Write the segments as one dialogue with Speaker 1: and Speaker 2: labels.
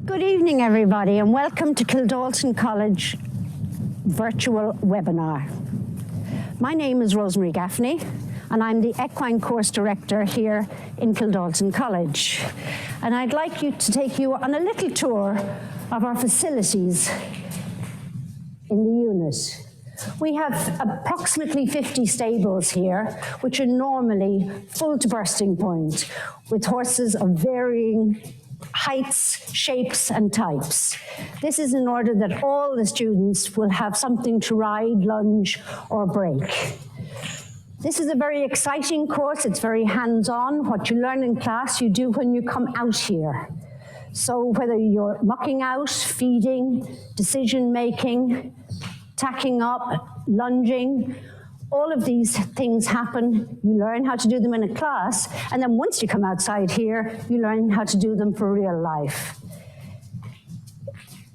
Speaker 1: Good evening, everybody, and welcome to Kildalton College virtual webinar. My name is Rosemary Gaffney, and I'm the Equine Course Director here in Kildalton College. And I'd like to take you on a little tour of our facilities in the unit. We have approximately 50 stables here, which are normally full to bursting point, with horses of varying heights, shapes, and types. This is in order that all the students will have something to ride, lunge, or break. This is a very exciting course. It's very hands-on. What you learn in class, you do when you come out here. So whether you're mucking out, feeding, decision-making, tacking up, lunging, all of these things happen. You learn how to do them in a class, and then once you come outside here, you learn how to do them for real life.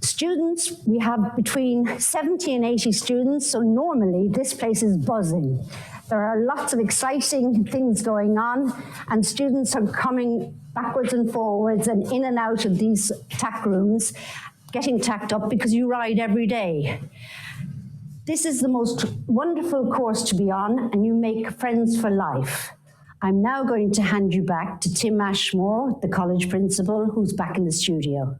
Speaker 1: Students, we have between 70 and 80 students, so normally this place is buzzing. There are lots of exciting things going on, and students are coming backwards and forwards and in and out of these tack rooms, getting tacked up because you ride every day. This is the most wonderful course to be on, and you make friends for life. I'm now going to hand you back to Tim Ashmore, the college principal, who's back in the studio.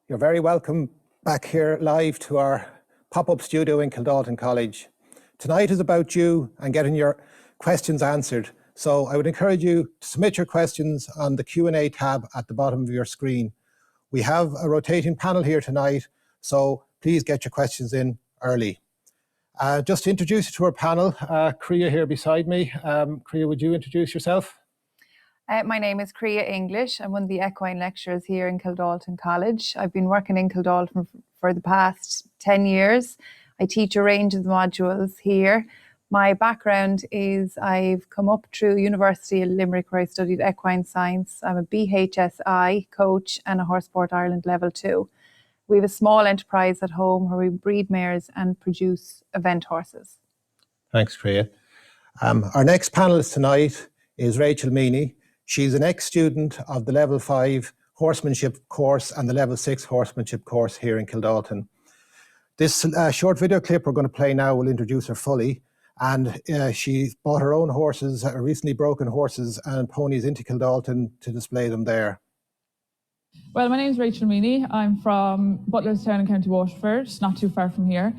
Speaker 2: You're very welcome back here live to our pop-up studio in Kildalton College. Tonight is about you and getting your questions answered. So I would encourage you to submit your questions on the Q&A tab at the bottom of your screen. We have a rotating panel here tonight, so please get your questions in early. Just to introduce you to our panel, Crea here beside me. Crea, would you introduce yourself?
Speaker 3: My name is Crea English. I'm one of the equine lecturers here in Kildalton College. I've been working in Kildalton for the past 10 years. I teach a range of the modules here. My background is I've come up through University of Limerick where I studied equine science. I'm a BHSI coach and a Horse Sport Ireland Level 2. We have a small enterprise at home where we breed mares and produce event horses.
Speaker 2: Thanks, Crea. Our next panelist tonight is Rachel Meany. She's an ex-student of the Level 5 horsemanship course and the Level 6 horsemanship course here in Kildalton. This short video clip we're going to play now will introduce her fully. And she bought her own horses, recently broken horses and ponies into Kildalton to display them there.
Speaker 4: Well, my name is Rachel Meany. I'm from Butlerstown in County Waterford, not too far from here.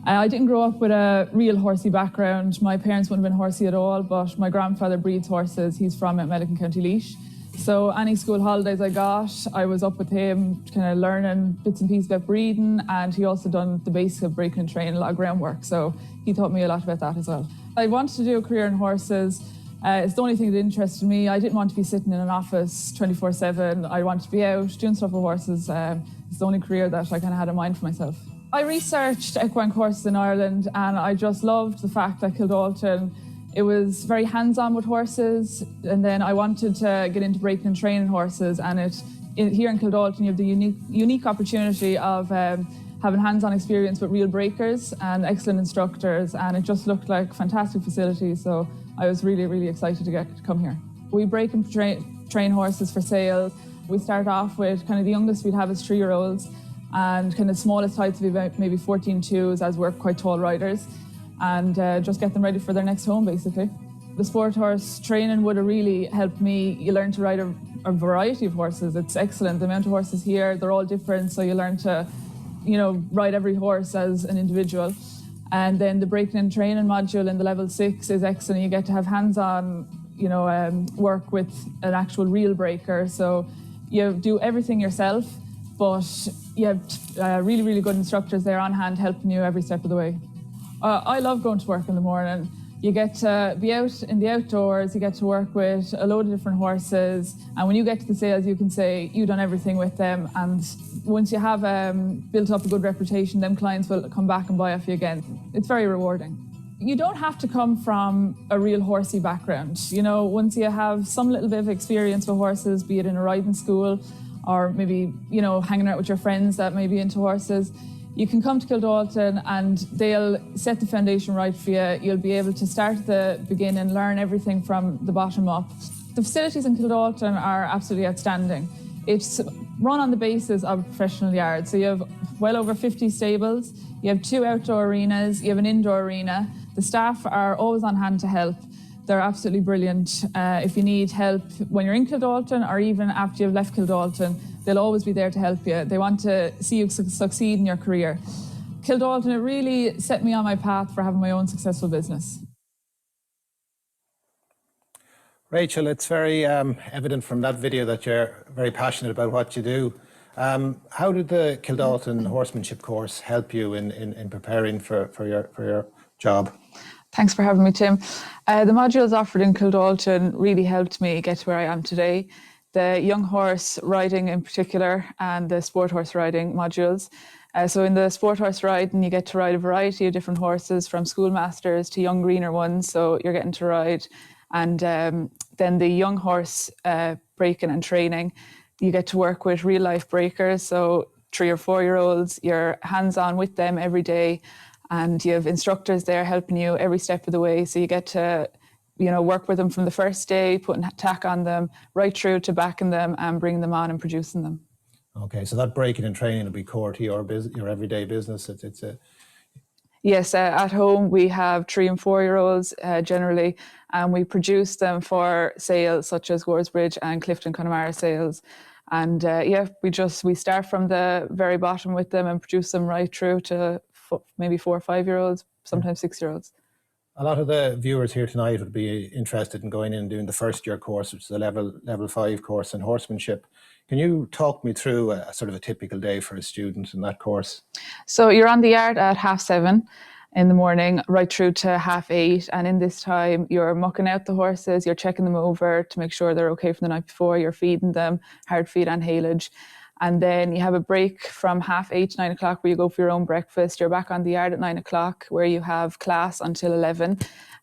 Speaker 4: I didn't grow up with a real horsey background. My parents wouldn't have been horsey at all, but my grandfather breeds horses. He's from Mount Mellick in County Laois. So any school holidays I got, I was up with him, kind of learning bits and pieces about breeding, and he also done the basics of breaking and training, a lot of groundwork. So he taught me a lot about that as well. I wanted to do a career in horses. It's the only thing that interested me. I didn't want to be sitting in an office 24/7. I wanted to be out doing stuff with horses. It's the only career that I kind of had in mind for myself. I researched equine courses in Ireland, and I just loved the fact that Kildalton, it was very hands-on with horses, and then I wanted to get into breaking and training horses, and here in Kildalton you have the unique opportunity of having hands-on experience with real breakers and excellent instructors, and it just looked like fantastic facilities, so I was really, really excited to come here. We break and train horses for sale. We start off with kind of the youngest we'd have is 3-year-olds, and kind of smallest heights would be about maybe 14.2s, as we're quite tall riders, and just get them ready for their next home, basically. The sport horse training would have really helped me. You learn to ride a variety of horses. It's excellent. The amount of horses here, they're all different, so you learn to, ride every horse as an individual. And then the breaking and training module in the Level 6 is excellent. You get to have hands-on, work with an actual real breaker. So you do everything yourself, but you have really, really good instructors there on hand helping you every step of the way. I love going to work in the morning. You get to be out in the outdoors, you get to work with a load of different horses, and when you get to the sales, you can say you've done everything with them, and once you have built up a good reputation, them clients will come back and buy off you again. It's very rewarding. You don't have to come from a real horsey background. You know, once you have some little bit of experience with horses, be it in a riding school or maybe, you know, hanging out with your friends that may be into horses, you can come to Kildalton and they'll set the foundation right for you. You'll be able to start at the beginning and learn everything from the bottom up. The facilities in Kildalton are absolutely outstanding. It's run on the basis of a professional yard. So you have well over 50 stables, you have 2 outdoor arenas, you have an indoor arena. The staff are always on hand to help. They're absolutely brilliant. If you need help when you're in Kildalton or even after you've left Kildalton, they'll always be there to help you. They want to see you succeed in your career. Kildalton, it really set me on my path for having my own successful business.
Speaker 2: Rachel, it's very evident from that video that you're very passionate about what you do. How did the Kildalton horsemanship course help you in preparing for your job?
Speaker 4: Thanks for having me, Tim. The modules offered in Kildalton really helped me get to where I am today. The young horse riding in particular and the sport horse riding modules. So in the sport horse riding, you get to ride a variety of different horses from schoolmasters to young greener ones. So you're getting to ride. And then the young horse breaking and training, you get to work with real life breakers. So 3 or 4 year olds, you're hands on with them every day. And you have instructors there helping you every step of the way. So you get to, you know, work with them from the first day, putting tack on them, right through to backing them and bringing them on and producing them.
Speaker 2: Okay, so that breaking and training will be core to your everyday business.
Speaker 4: Yes, at home we have 3 and 4 year olds generally, and we produce them for sales such as Goresbridge and Clifton Connemara sales. And we start from the very bottom with them and produce them right through to maybe 4 or 5 year olds, sometimes 6 year olds.
Speaker 2: A lot of the viewers here tonight would be interested in going in and doing the first year course, which is a level 5 course in horsemanship. Can you talk me through a sort of a typical day for a student in that course?
Speaker 4: So you're on the yard at 7:30 in the morning, right through to 8:30. And in this time, you're mucking out the horses, you're checking them over to make sure they're okay from the night before, you're feeding them, hard feed and haylage. And then you have a break from 8:30 to 9 o'clock where you go for your own breakfast. You're back on the yard at 9 o'clock where you have class until 11.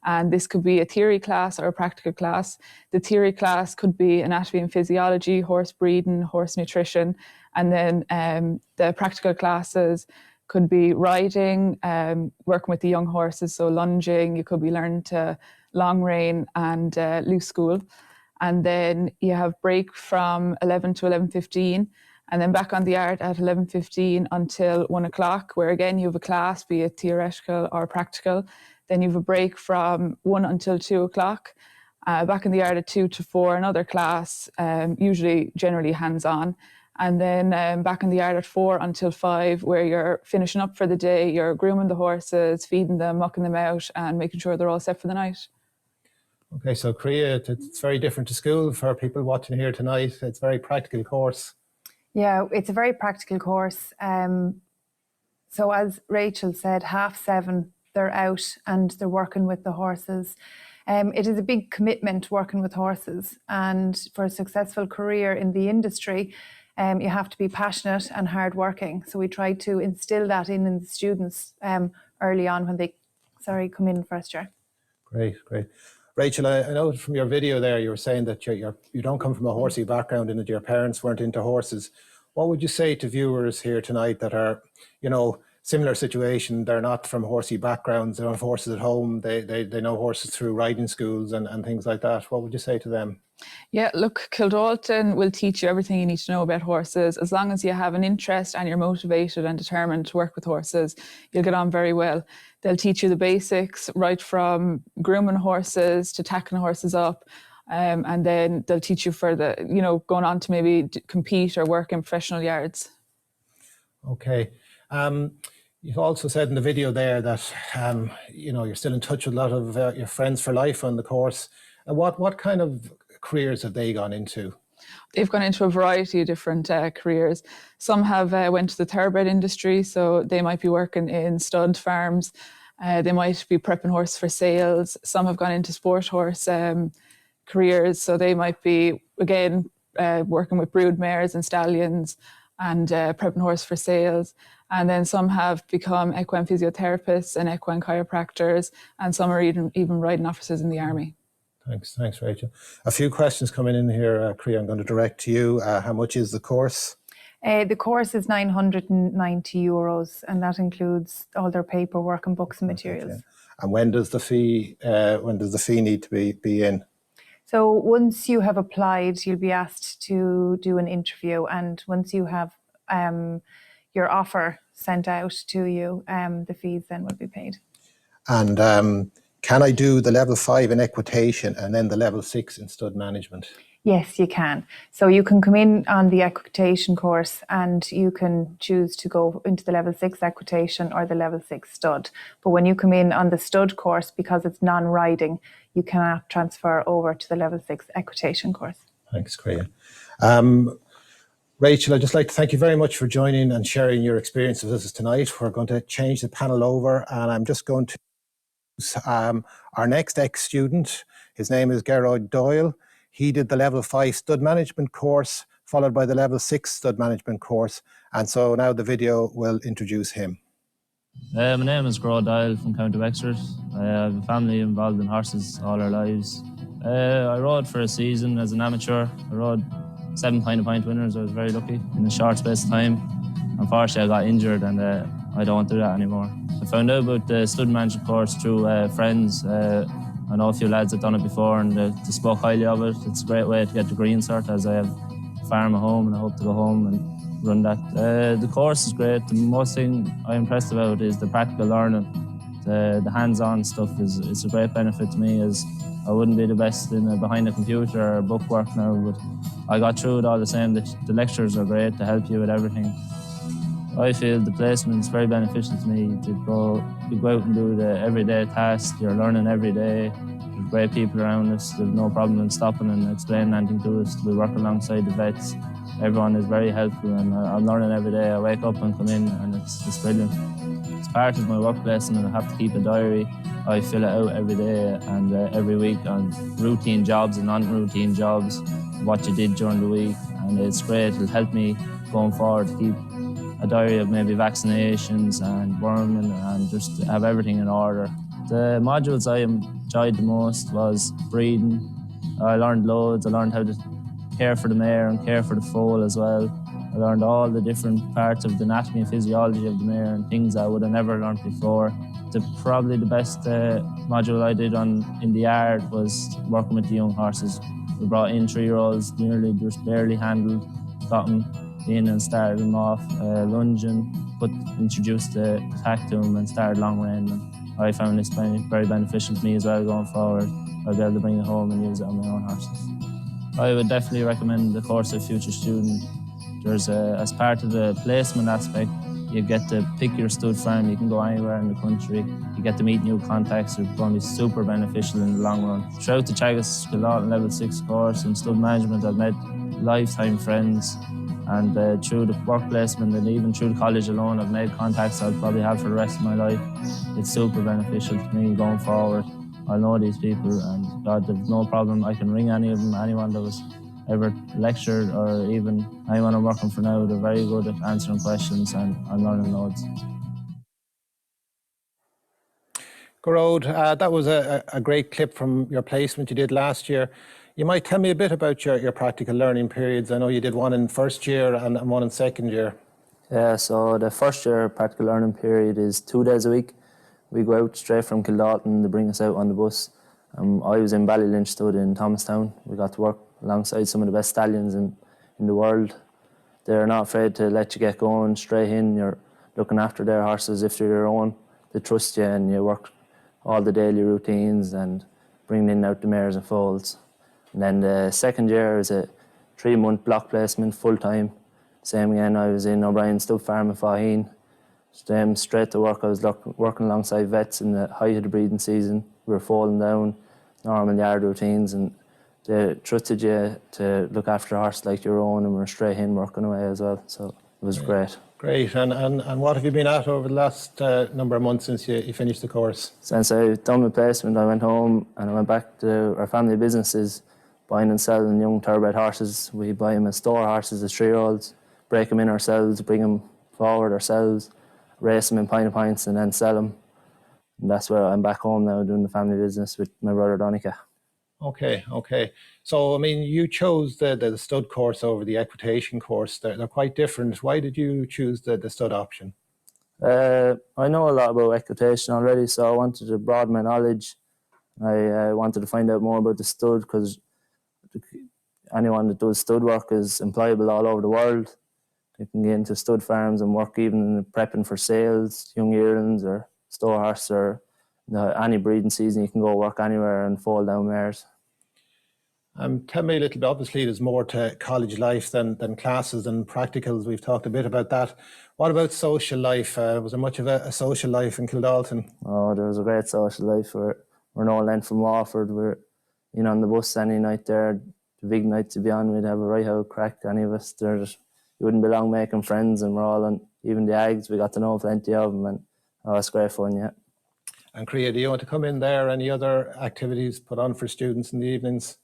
Speaker 4: And this could be a theory class or a practical class. The theory class could be anatomy and physiology, horse breeding, horse nutrition. And then the practical classes could be riding, working with the young horses, so lunging. You could be learning to long rein and loose school. And then you have break from 11 to 11:15. And then back on the yard at 11:15 until 1 o'clock, where again you have a class, be it theoretical or practical. Then you have a break from 1 until 2 o'clock. Back in the yard at 2 to 4, another class, generally hands-on. And then back in the yard at 4 until 5, where you're finishing up for the day, you're grooming the horses, feeding them, mucking them out, and making sure they're all set for the night.
Speaker 2: Okay, so Crea, it's very different to school for people watching here tonight. It's a very practical course.
Speaker 3: Yeah, it's a very practical course. So as Rachel said, 7:30, they're out and they're working with the horses. It is a big commitment working with horses, and for a successful career in the industry, you have to be passionate and hardworking. So we try to instill that in the students early on when they come in first year.
Speaker 2: Great. Rachel, I know from your video there, you were saying that you don't come from a horsey background and that your parents weren't into horses. What would you say to viewers here tonight that are, similar situation? They're not from horsey backgrounds, they don't have horses at home, they know horses through riding schools and things like that. What would you say to them?
Speaker 4: Yeah, look, Kildalton will teach you everything you need to know about horses. As long as you have an interest and you're motivated and determined to work with horses, you'll get on very well. They'll teach you the basics, right from grooming horses to tacking horses up. And then they'll teach you further, going on to maybe compete or work in professional yards.
Speaker 2: Okay. You've also said in the video there that, you're still in touch with a lot of your friends for life on the course. What kind of careers have they gone into?
Speaker 4: They've gone into a variety of different careers. Some have went to the thoroughbred industry, so they might be working in stud farms. They might be prepping horses for sales. Some have gone into sport horse careers, so they might be, again, working with brood mares and stallions, and prepping horse for sales. And then some have become equine physiotherapists and equine chiropractors, and some are even riding officers in the army.
Speaker 2: Thanks, Rachel. A few questions coming in here, Crea. I'm going to direct to you. How much is the course?
Speaker 3: The course is €990, and that includes all their paperwork and books and materials.
Speaker 2: Okay. And when does the fee need to be in?
Speaker 3: So once you have applied, you'll be asked to do an interview, and once you have your offer sent out to you, the fees then will be paid.
Speaker 2: And can I do the level 5 in equitation and then the level 6 in stud management?
Speaker 3: Yes, you can. So you can come in on the equitation course and you can choose to go into the level 6 equitation or the level 6 stud. But when you come in on the stud course, because it's non-riding, you cannot transfer over to the level 6 equitation course. Thanks,
Speaker 2: Crea. Rachel, I'd just like to thank you very much for joining and sharing your experience with us tonight. We're going to change the panel over, and I'm just going to our next ex-student. His name is Gearoid Doyle. He did the level 5 stud management course, followed by the level 6 stud management course. And so now the video will introduce him.
Speaker 5: My name is Doyle from County Wexford. I have a family involved in horses all our lives. I rode for a season as an amateur. I rode 7 point winners. I was very lucky in a short space of time. Unfortunately, I got injured and I don't want to do that anymore. I found out about the stud management course through friends. I know a few lads have done it before and they spoke highly of it. It's a great way to get the Green Cert, as I have a farm at home and I hope to go home and run that. The course is great. The most thing I'm impressed about is the practical learning. The hands-on stuff is a great benefit to me, as I wouldn't be the best behind a computer or bookwork now, but I got through it all the same. The lectures are great to help you with everything. I feel the placement is very beneficial to me to go out and do the everyday tasks. You're learning every day. There's great people around us. There's no problem in stopping and explaining anything to us. We work alongside the vets. Everyone is very helpful, and I'm learning every day. I wake up and come in, and it's brilliant. It's part of my work placement. I have to keep a diary. I fill it out every day and every week on routine jobs and non-routine jobs, what you did during the week, and it's great. It'll help me going forward to keep a diary of maybe vaccinations and worming and just have everything in order. The modules I enjoyed the most was breeding. I learned loads. I learned how to care for the mare and care for the foal as well. I learned all the different parts of the anatomy and physiology of the mare and things I would have never learned before. Probably the best module I did in the yard was working with the young horses. We brought in 3-year-olds, nearly just barely handled, got them in and started them off lunging, introduced the attack to them and started long reining. I found this very beneficial to me as well going forward. I'll be able to bring it home and use it on my own horses. I would definitely recommend the course to a future student. There's as part of the placement aspect, you get to pick your stud farm. You can go anywhere in the country. You get to meet new contacts. It's going to be super beneficial in the long run. Throughout the Teagasc Kildalton level 6 course in stud management, I've met lifetime friends. And through the work placement and even through the college alone, I've made contacts I'll probably have for the rest of my life. It's super beneficial to me going forward. I know these people, and God, there's no problem. I can ring any of them, anyone that was ever lectured or even anyone I'm working for now. They're very good at answering questions, and I'm learning loads.
Speaker 2: Gearoid, that was a great clip from your placement you did last year. You might tell me a bit about your practical learning periods. I know you did one in first year and one in second year.
Speaker 5: Yeah, so the first year practical learning period is 2 days a week. We go out straight from Kildalton, they bring us out on the bus. I was in Ballylynch stud in Thomastown. We got to work alongside some of the best stallions in the world. They're not afraid to let you get going straight in. You're looking after their horses if they're your own. They trust you and you work all the daily routines and bringing in and out the mares and foals. And then the second year is a 3-month block placement, full-time. Same again, I was in O'Brien's Stud Farm in Faheen. Straight to work. I was working alongside vets in the height of the breeding season. We were falling down, normal yard routines, and they trusted you to look after the horse like your own, and we were straight in working away as well. So it was great.
Speaker 2: Great. And what have you been at over the last number of months since you finished the course?
Speaker 5: Since I've done my placement, I went home and I went back to our family businesses, buying and selling young thoroughbred horses. We buy them as store horses as 3-year-olds. break them in ourselves, bring them forward ourselves, race them in points and then sell them. And that's where I'm back home now doing the family business with my brother Donica.
Speaker 2: Okay. So, I mean, you chose the stud course over the equitation course. They're quite different. Why did you choose the stud option?
Speaker 5: I know a lot about equitation already, so I wanted to broaden my knowledge. I wanted to find out more about the stud because anyone that does stud work is employable all over the world. You can get into stud farms and work even in prepping for sales, young yearlings or store horse or any breeding season. You can go work anywhere and foal down mares.
Speaker 2: Tell me a little bit, obviously there's more to college life than classes and practicals. We've talked a bit about that. What about social life? Was there much of a social life in Kildalton?
Speaker 5: Oh, there was a great social life. We're no length from Waterford. We're on the bus any night there. The big night to be on, we'd have a right out crack, any of us. You wouldn't be long making friends, and we're all on, even the Ags, we got to know plenty of them, and it's great fun, yeah.
Speaker 2: And Crea, do you want to come in there? Any other activities put on for students in the evenings?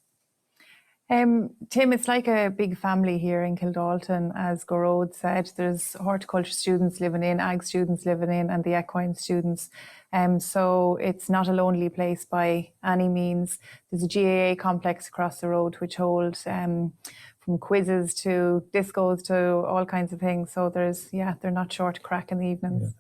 Speaker 3: Tim, it's like a big family here in Kildalton. As Gearoid said, there's horticulture students living in, ag students living in, and the equine students. So it's not a lonely place by any means. There's a GAA complex across the road which holds from quizzes to discos to all kinds of things. So they're not short crack in the evenings.
Speaker 2: Yeah.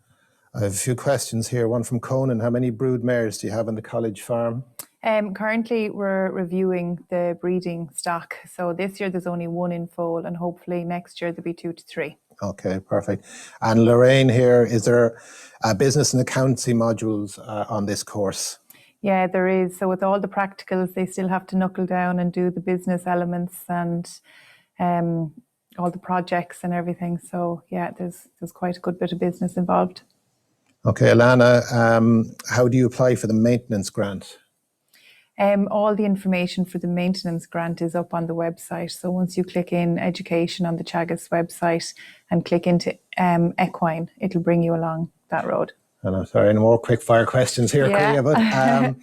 Speaker 2: I have a few questions here. One from Conan. How many brood mares do you have on the college farm?
Speaker 3: Currently, we're reviewing the breeding stock. So this year there's only one in foal, and hopefully next year there'll be 2 to 3.
Speaker 2: Okay, perfect. And Lorraine here, is there business and accountancy modules on this course?
Speaker 3: Yeah, there is. So with all the practicals, they still have to knuckle down and do the business elements and all the projects and everything. So yeah, there's quite a good bit of business involved.
Speaker 2: Okay, Alana, how do you apply for the maintenance grant?
Speaker 3: All the information for the maintenance grant is up on the website. So once you click in education on the Teagasc website and click into Equine, it'll bring you along that road.
Speaker 2: And I'm sorry, no more quick fire questions here,
Speaker 3: Yeah.
Speaker 2: Crea, but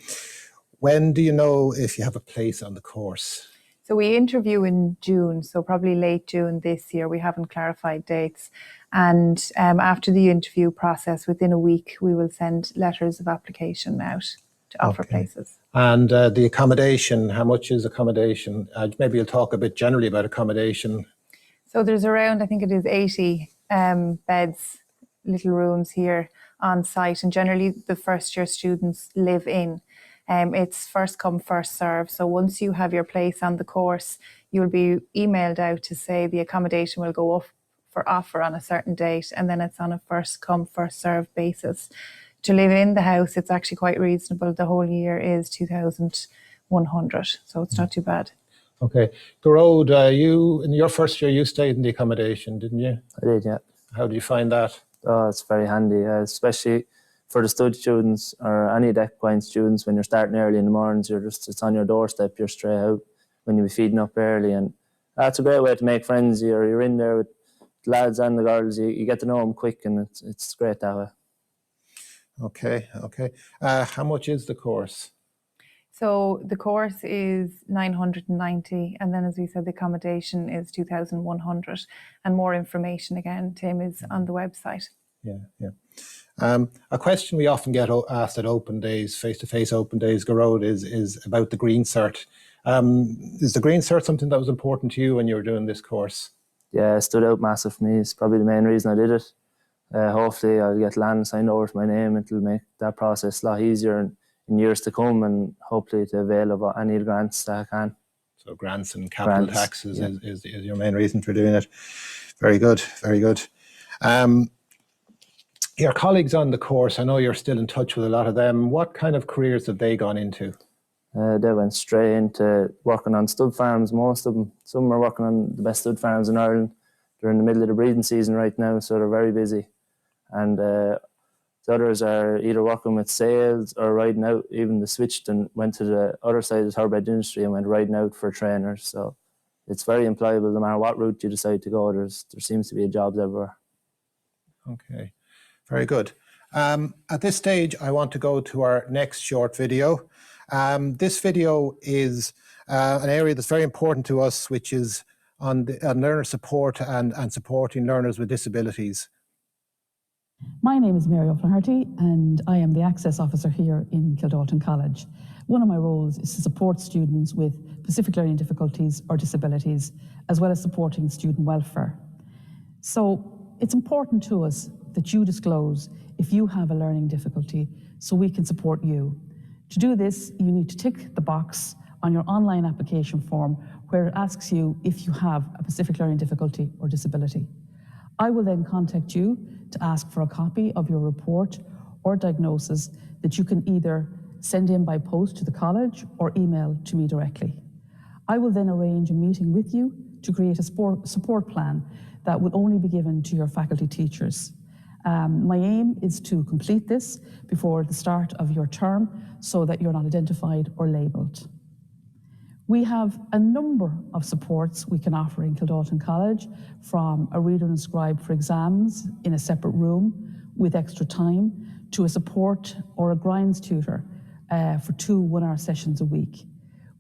Speaker 2: when do you know if you have a place on the course?
Speaker 3: So we interview in June, so probably late June this year. We haven't clarified dates. And after the interview process, within a week, we will send letters of application out to offer places.
Speaker 2: And the accommodation, how much is accommodation? Maybe you'll talk a bit generally about accommodation.
Speaker 3: So there's around, I think it is 80 beds, little rooms here on site. And generally the first year students live in. It's first come, first serve. So once you have your place on the course, you'll be emailed out to say the accommodation will go up for offer on a certain date. And then it's on a first come, first serve basis. To live in the house, it's actually quite reasonable. The whole year is 2,100, so it's not too bad.
Speaker 2: Okay. Gearoid, you, in your first year, you stayed in the accommodation, didn't you?
Speaker 5: I did, yeah.
Speaker 2: How do you find that?
Speaker 5: Oh, it's very handy, especially for the stud students or any equine students. When you're starting early in the mornings, it's on your doorstep, you're straight out when you'll be feeding up early. And that's a great way to make friends. You're in there with the lads and the girls, you get to know them quick, and it's great that way.
Speaker 2: Okay. How much is the course?
Speaker 3: So the course is 990, and then as we said, the accommodation is 2,100. And more information again, Tim, is on the website.
Speaker 2: Yeah. A question we often get asked at open days, face-to-face open days, Gearoid, is about the Green Cert. Is the Green Cert something that was important to you when you were doing this course?
Speaker 5: Yeah, it stood out massive for me. It's probably the main reason I did it. Hopefully I'll get land signed over to my name. It'll make that process a lot easier in years to come, and hopefully to avail of any grants that I can. So
Speaker 2: grants and capital taxes is your main reason for doing it. Very good. Your colleagues on the course, I know you're still in touch with a lot of them. What kind of careers have they gone into?
Speaker 5: They went straight into working on stud farms, most of them. Some are working on the best stud farms in Ireland. They're in the middle of the breeding season right now, so they're very busy. And the others are either working with sales or riding out. Even they switched and went to the other side of the thoroughbred industry and went riding out for trainers. So it's very employable no matter what route you decide to go. There seems to be jobs everywhere.
Speaker 2: Okay, very good. At this stage, I want to go to our next short video. This video is an area that's very important to us, which is on learner support and supporting learners with disabilities.
Speaker 6: My name is Mary O'Flaherty and I am the Access Officer here in Kildalton College. One of my roles is to support students with specific learning difficulties or disabilities, as well as supporting student welfare. So it's important to us that you disclose if you have a learning difficulty so we can support you. To do this, you need to tick the box on your online application form where it asks you if you have a specific learning difficulty or disability. I will then contact you to ask for a copy of your report or diagnosis that you can either send in by post to the college or email to me directly. I will then arrange a meeting with you to create a support plan that will only be given to your faculty teachers. My aim is to complete this before the start of your term so that you're not identified or labelled. We have a number of supports we can offer in Kildalton College, from a reader and scribe for exams in a separate room with extra time, to a support or a grinds tutor for 2 one-hour sessions a week.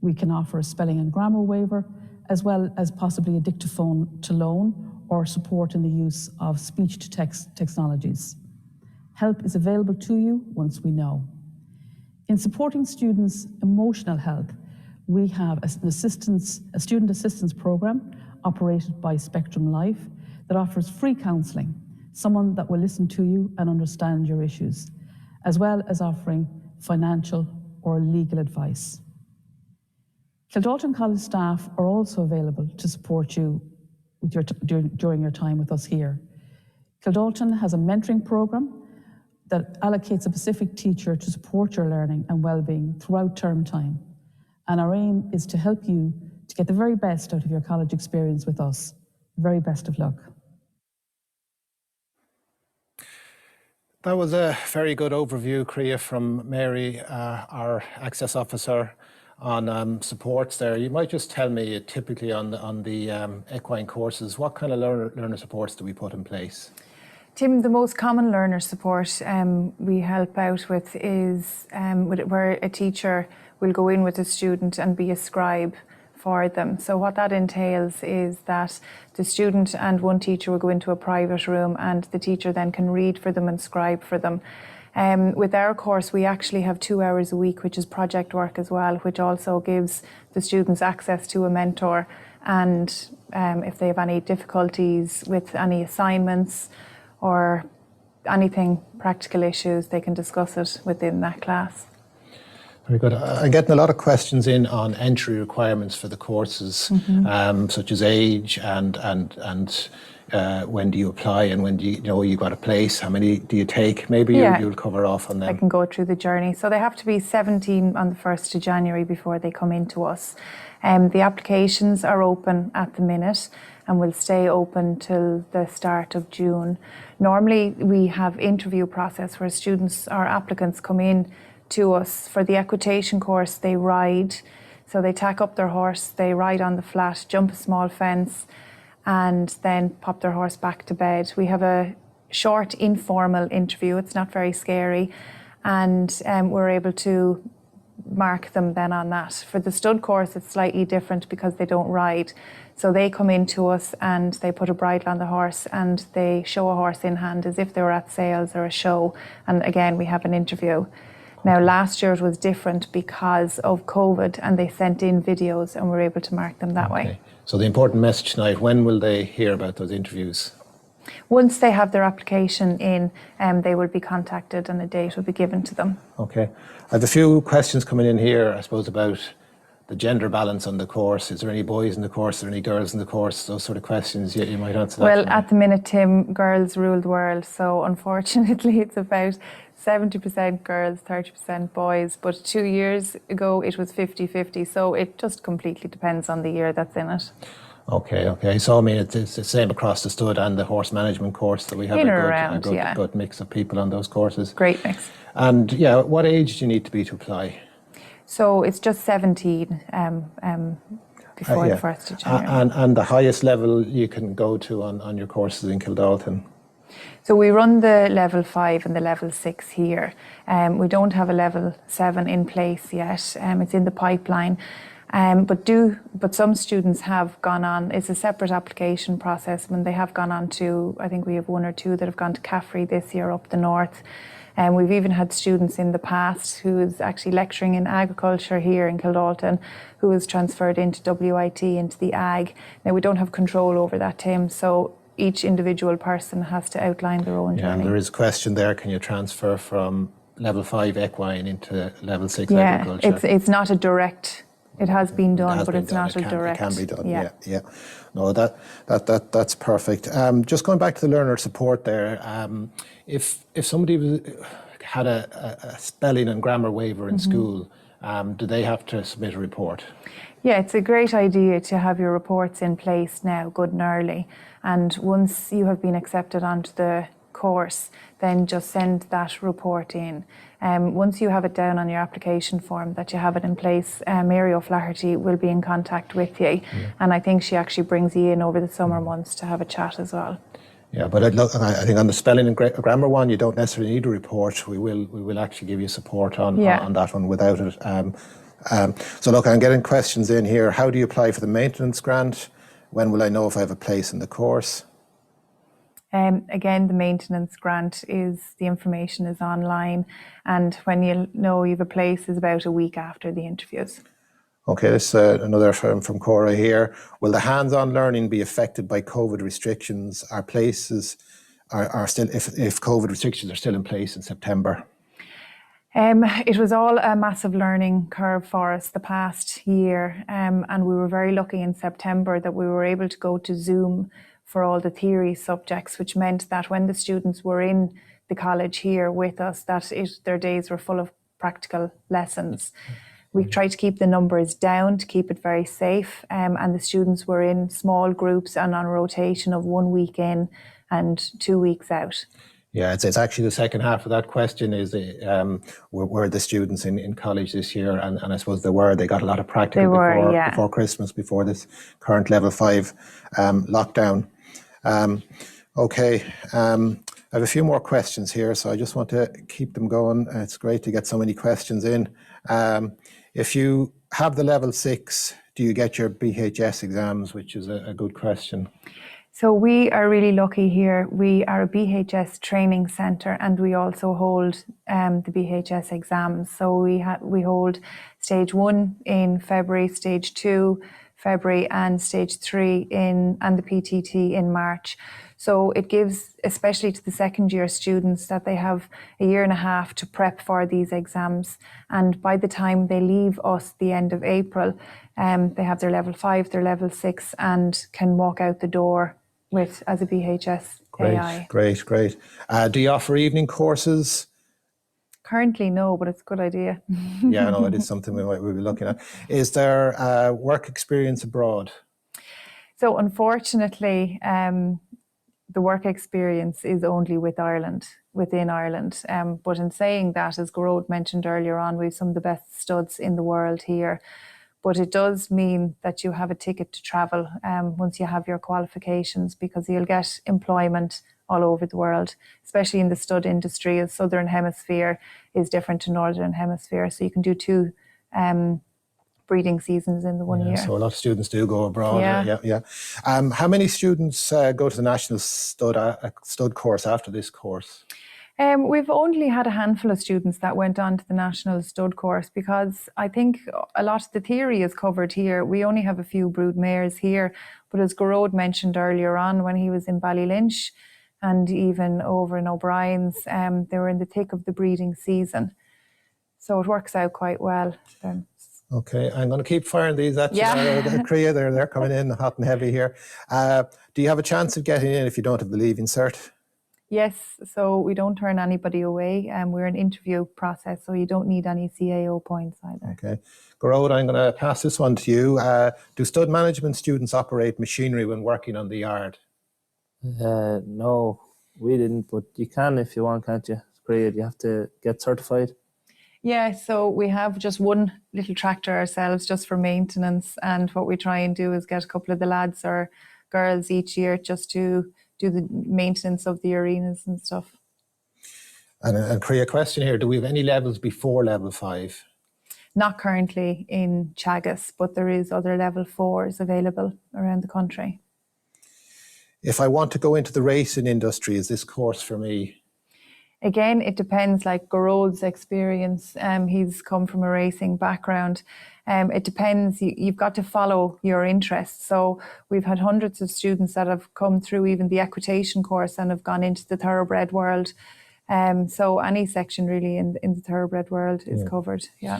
Speaker 6: We can offer a spelling and grammar waiver, as well as possibly a dictaphone to loan or support in the use of speech-to-text technologies. Help is available to you once we know. In supporting students' emotional health, we have a student assistance program operated by Spectrum Life that offers free counselling, someone that will listen to you and understand your issues, as well as offering financial or legal advice. Kildalton College staff are also available to support you with during your time with us here. Kildalton has a mentoring program that allocates a specific teacher to support your learning and well-being throughout term time. And our aim is to help you to get the very best out of your college experience with us. Very best of luck.
Speaker 2: That was a very good overview, Crea, from Mary, our Access Officer, on supports there. You might just tell me, typically on the equine courses, what kind of learner supports do we put in place?
Speaker 3: Tim, the most common learner support we help out with is where a teacher will go in with a student and be a scribe for them. So what that entails is that the student and one teacher will go into a private room and the teacher then can read for them and scribe for them. With our course, we actually have 2 hours a week, which is project work as well, which also gives the students access to a mentor. And if they have any difficulties with any assignments or anything, practical issues, they can discuss it within that class.
Speaker 2: Very good. I'm getting a lot of questions in on entry requirements for the courses, such as age and when do you apply and when do you know you got a place, how many do you take? Maybe you'll cover off on them.
Speaker 3: I can go through the journey. So they have to be 17 on the 1st of January before they come into us. The applications are open at the minute and will stay open till the start of June. Normally we have interview process where students or applicants come in to us. For the equitation course, they ride. So they tack up their horse, they ride on the flat, jump a small fence, and then pop their horse back to bed. We have a short informal interview. It's not very scary. And we're able to mark them then on that. For the stud course, it's slightly different because they don't ride. So they come in to us and they put a bridle on the horse and they show a horse in hand as if they were at sales or a show. And again, we have an interview. Now, last year it was different because of COVID and they sent in videos and we're able to mark them that way.
Speaker 2: So the important message tonight, when will they hear about those interviews?
Speaker 3: Once they have their application in, they will be contacted and a date will be given to them.
Speaker 2: Okay. I have a few questions coming in here, I suppose, about the gender balance on the course. Is there any boys in the course? Are there any girls in the course? Those sort of questions. You might answer that.
Speaker 3: Well, at the minute, Tim, girls rule the world. So unfortunately, it's about 70% girls, 30% boys. But 2 years ago, it was 50-50. So it just completely depends on the year that's in it.
Speaker 2: Okay. So, I mean, it's the same across the stud and the horse management course that we have a good mix of people on those courses.
Speaker 3: Great mix.
Speaker 2: And, what age do you need to be to apply?
Speaker 3: So it's just 17 before the 1st of January.
Speaker 2: And the highest level you can go to on your courses in Kildalton?
Speaker 3: So we run the level 5 and the level 6 here. We don't have a level 7 in place yet. It's in the pipeline. But some students have gone on, it's a separate application process when they have gone on to, I think we have one or two that have gone to Caffrey this year up the north. And we've even had students in the past who is actually lecturing in agriculture here in Kildalton, who is transferred into WIT, into the ag. Now we don't have control over that, Tim, so each individual person has to outline their own journey.
Speaker 2: And there is a question there, can you transfer from level 5 equine into level 6
Speaker 3: Yeah,
Speaker 2: agriculture?
Speaker 3: it's not a direct, it has been done,
Speaker 2: Has
Speaker 3: but
Speaker 2: been
Speaker 3: it's
Speaker 2: done.
Speaker 3: not a direct.
Speaker 2: It can be done, yeah. No, that's perfect. Just going back to the learner support there, if somebody had a spelling and grammar waiver in school, do they have to submit a report?
Speaker 3: Yeah, it's a great idea to have your reports in place now, good and early. And once you have been accepted onto the course, then just send that report in. Once you have it down on your application form that you have it in place, Mary O'Flaherty will be in contact with you. And I think she actually brings you in over the summer months to have a chat as well.
Speaker 2: Yeah, but I think on the spelling and grammar one, you don't necessarily need a report. We will actually give you support on that one without it. So look, I'm getting questions in here. How do you apply for the maintenance grant? When will I know if I have a place in the course?
Speaker 3: Again, the maintenance grant is, the information is online, and when you know you have a place is about a week after the interviews.
Speaker 2: Okay, this is another from Cora here. Will the hands-on learning be affected by COVID restrictions? Our places are still, if COVID restrictions are still in place in September?
Speaker 3: It was all a massive learning curve for us the past year, and we were very lucky in September that we were able to go to Zoom for all the theory subjects, which meant that when the students were in the college here with us, that their days were full of practical lessons. We tried to keep the numbers down to keep it very safe, and the students were in small groups and on rotation of 1 week in and 2 weeks out.
Speaker 2: Yeah, it's actually the second half of that question is were the students in college this year, and I suppose they got a lot of practical before Christmas, before this current level 5 lockdown. Okay, I have a few more questions here, so I just want to keep them going. It's great to get so many questions in. If you have the level 6, do you get your BHS exams, which is a good question?
Speaker 3: So we are really lucky here. We are a BHS training centre, and we also hold the BHS exams. So we hold stage 1 in February, stage 2 February, and stage 3 and the PTT in March. So it gives, especially to the second year students, that they have a year and a half to prep for these exams. And by the time they leave us the end of April, they have their level 5, their level 6, and can walk out the door as a BHS AI.
Speaker 2: Great. Do you offer evening courses?
Speaker 3: Currently, no, but it's a good idea.
Speaker 2: Yeah, no, it is something we'll be looking at. Is there work experience abroad?
Speaker 3: So unfortunately, the work experience is only within Ireland. But in saying that, as Gearoid mentioned earlier on, we have some of the best studs in the world here. But it does mean that you have a ticket to travel once you have your qualifications, because you'll get employment all over the world, especially in the stud industry. The Southern Hemisphere is different to Northern Hemisphere. So you can do 2 breeding seasons in the 1 year.
Speaker 2: So a lot of students do go abroad.
Speaker 3: Yeah.
Speaker 2: How many students go to the National Stud course after this course?
Speaker 3: We've only had a handful of students that went on to the National Stud course, because I think a lot of the theory is covered here. We only have a few brood mares here, but as Gearoid mentioned earlier on, when he was in Ballylynch and even over in O'Brien's, they were in the thick of the breeding season. So it works out quite well.
Speaker 2: Okay, I'm going to keep firing these at you. Crea, they're coming in hot and heavy here. Do you have a chance of getting in if you don't have the Leaving Cert?
Speaker 3: Yes, so we don't turn anybody away, and we're an interview process, so you don't need any CAO points either.
Speaker 2: Okay. Gearoid, I'm going to pass this one to you. Do stud management students operate machinery when working on the yard?
Speaker 5: No, we didn't, but you can if you want, can't you? It's great. You have to get certified.
Speaker 3: Yeah, so we have just one little tractor ourselves just for maintenance, and what we try and do is get a couple of the lads or girls each year just to do the maintenance of the arenas and stuff.
Speaker 2: And Crea, question here, do we have any levels before level 5?
Speaker 3: Not currently in Teagasc, but there is other level 4s available around the country.
Speaker 2: If I want to go into the racing industry, is this course for me?
Speaker 3: Again, it depends, like Gearoid's experience. He's come from a racing background. It depends, you've got to follow your interests. So we've had hundreds of students that have come through even the equitation course and have gone into the thoroughbred world. So any section really in the thoroughbred world is covered, yeah.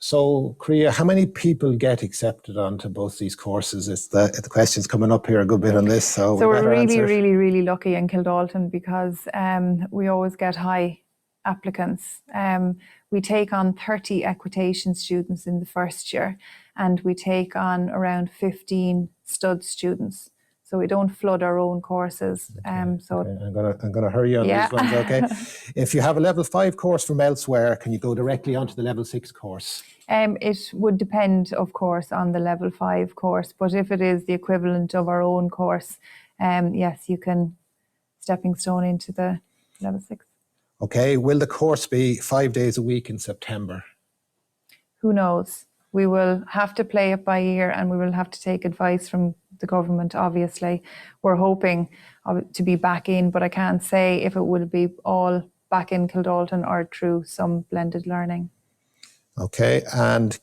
Speaker 2: So, Crea, how many people get accepted onto both these courses? It's the question's coming up here a good bit on this, so we
Speaker 3: we're
Speaker 2: better
Speaker 3: really,
Speaker 2: answer it.
Speaker 3: really lucky in Kildalton because we always get high applicants. We take on 30 equitation students in the first year, and we take on around 15 stud students. So we don't flood our own courses.
Speaker 2: Okay. I'm gonna hurry on these ones, okay? If you have a level 5 course from elsewhere, can you go directly onto the level 6 course?
Speaker 3: It would depend, of course, on the level 5 course, but if it is the equivalent of our own course, yes, you can stepping stone into the level 6.
Speaker 2: Okay, will the course be 5 days a week in September?
Speaker 3: Who knows? We will have to play it by ear, and we will have to take advice from the government, obviously. We're hoping to be back in, but I can't say if it will be all back in Kildalton or through some blended learning.
Speaker 2: Okay, and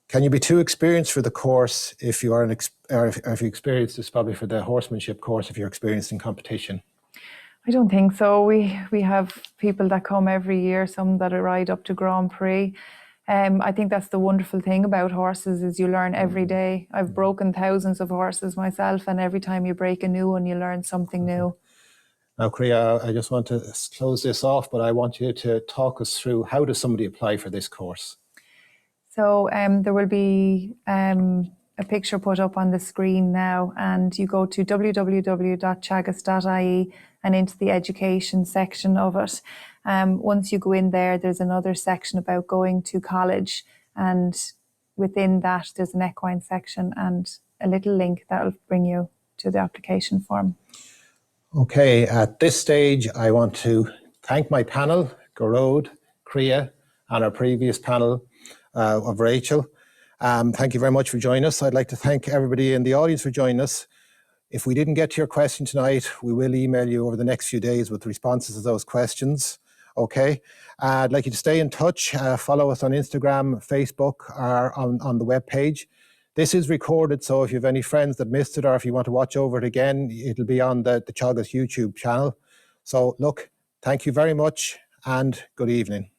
Speaker 2: can you be too experienced for the course if you are if you experienced this, probably for the horsemanship course, if you're experienced in competition?
Speaker 3: I don't think so. We have people that come every year, some that ride up to Grand Prix. I think that's the wonderful thing about horses is you learn every day. I've broken thousands of horses myself, and every time you break a new one, you learn something new.
Speaker 2: Now, Crea, I just want to close this off, but I want you to talk us through how does somebody apply for this course?
Speaker 3: So there will be a picture put up on the screen now, and you go to www.teagasc.ie and into the education section of it. Once you go in there, there's another section about going to college, and within that there's an equine section and a little link that will bring you to the application form.
Speaker 2: Okay, at this stage I want to thank my panel, Gearoid, Crea, and our previous panel of Rachel. Thank you very much for joining us. I'd like to thank everybody in the audience for joining us. If we didn't get to your question tonight, we will email you over the next few days with responses to those questions. Okay, I'd like you to stay in touch, follow us on Instagram, Facebook, or on the webpage. This is recorded, so if you have any friends that missed it or if you want to watch over it again, it'll be on the Teagasc YouTube channel. So look, thank you very much and good evening.